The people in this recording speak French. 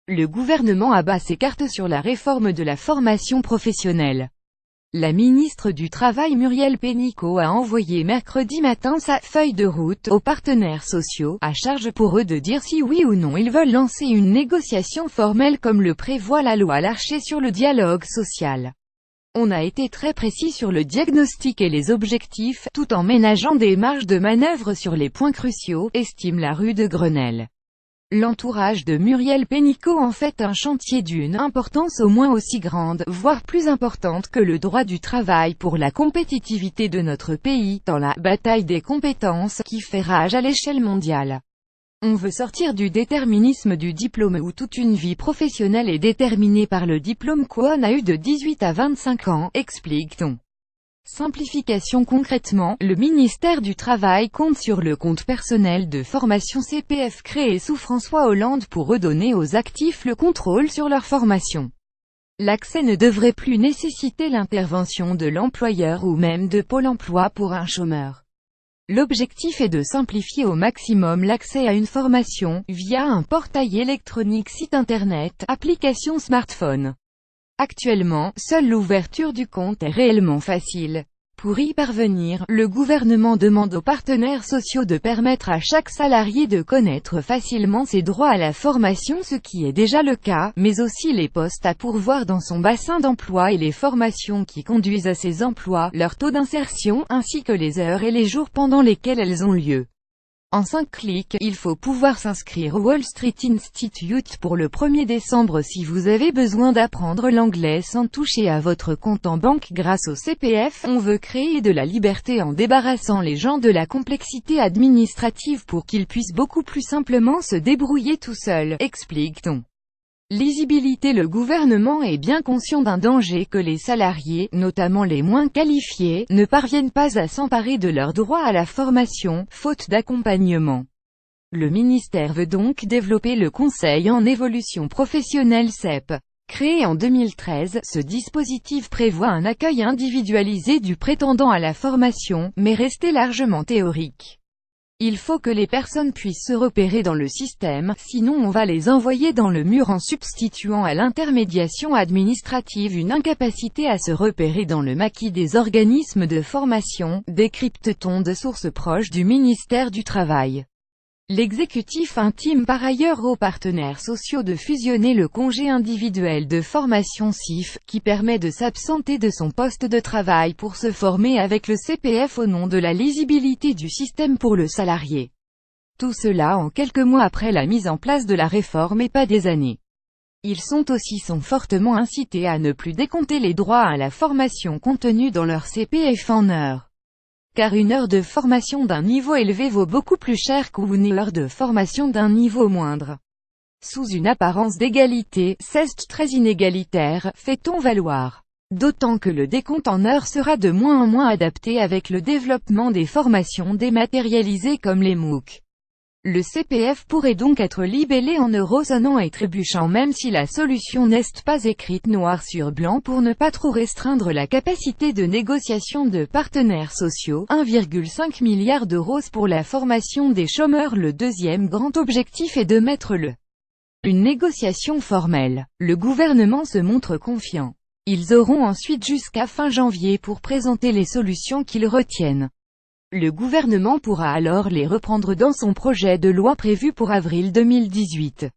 Le gouvernement abat ses cartes sur la réforme de la formation professionnelle. La ministre du Travail Muriel Pénicaud a envoyé mercredi matin sa feuille de route aux partenaires sociaux, à charge pour eux de dire si oui ou non ils veulent lancer une négociation formelle comme le prévoit la loi Larcher sur le dialogue social. On a été très précis sur le diagnostic et les objectifs, tout en ménageant des marges de manœuvre sur les points cruciaux, estime la rue de Grenelle. L'entourage de Muriel Pénicaud en fait un chantier d'une importance au moins aussi grande, voire plus importante que le droit du travail pour la compétitivité de notre pays, dans la « bataille des compétences » qui fait rage à l'échelle mondiale. On veut sortir du déterminisme du diplôme où toute une vie professionnelle est déterminée par le diplôme qu'on a eu de 18 à 25 ans, explique-t-on. Simplification. Concrètement, le ministère du Travail compte sur le compte personnel de formation CPF créé sous François Hollande pour redonner aux actifs le contrôle sur leur formation. L'accès ne devrait plus nécessiter l'intervention de l'employeur ou même de Pôle emploi pour un chômeur. L'objectif est de simplifier au maximum l'accès à une formation, via un portail électronique, site internet, application smartphone. Actuellement, seule l'ouverture du compte est réellement facile. Pour y parvenir, le gouvernement demande aux partenaires sociaux de permettre à chaque salarié de connaître facilement ses droits à la formation, ce qui est déjà le cas, mais aussi les postes à pourvoir dans son bassin d'emploi et les formations qui conduisent à ces emplois, leur taux d'insertion, ainsi que les heures et les jours pendant lesquels elles ont lieu. En 5 clics, il faut pouvoir s'inscrire au Wall Street Institute pour le 1er décembre si vous avez besoin d'apprendre l'anglais sans toucher à votre compte en banque grâce au CPF. On veut créer de la liberté en débarrassant les gens de la complexité administrative pour qu'ils puissent beaucoup plus simplement se débrouiller tout seuls, explique-t-on. Lisibilité. Le gouvernement est bien conscient d'un danger que les salariés, notamment les moins qualifiés, ne parviennent pas à s'emparer de leurs droits à la formation, faute d'accompagnement. Le ministère veut donc développer le Conseil en évolution professionnelle CEP. Créé en 2013, ce dispositif prévoit un accueil individualisé du prétendant à la formation, mais resté largement théorique. Il faut que les personnes puissent se repérer dans le système, sinon on va les envoyer dans le mur en substituant à l'intermédiation administrative une incapacité à se repérer dans le maquis des organismes de formation, décrypte-t-on de sources proches du ministère du Travail. L'exécutif intime par ailleurs aux partenaires sociaux de fusionner le congé individuel de formation CIF, qui permet de s'absenter de son poste de travail pour se former avec le CPF au nom de la lisibilité du système pour le salarié. Tout cela en quelques mois après la mise en place de la réforme et pas des années. Ils sont fortement incités à ne plus décompter les droits à la formation contenus dans leur CPF en heures. Car une heure de formation d'un niveau élevé vaut beaucoup plus cher qu'une heure de formation d'un niveau moindre. Sous une apparence d'égalité, c'est très inégalitaire, fait-on valoir. D'autant que le décompte en heures sera de moins en moins adapté avec le développement des formations dématérialisées comme les MOOC. Le CPF pourrait donc être libellé en euros sonnant et trébuchant même si la solution n'est pas écrite noir sur blanc pour ne pas trop restreindre la capacité de négociation de partenaires sociaux. 1,5 milliard d'euros pour la formation des chômeurs. Le deuxième grand objectif est de mettre une négociation formelle. Le gouvernement se montre confiant. Ils auront ensuite jusqu'à fin janvier pour présenter les solutions qu'ils retiennent. Le gouvernement pourra alors les reprendre dans son projet de loi prévu pour avril 2018.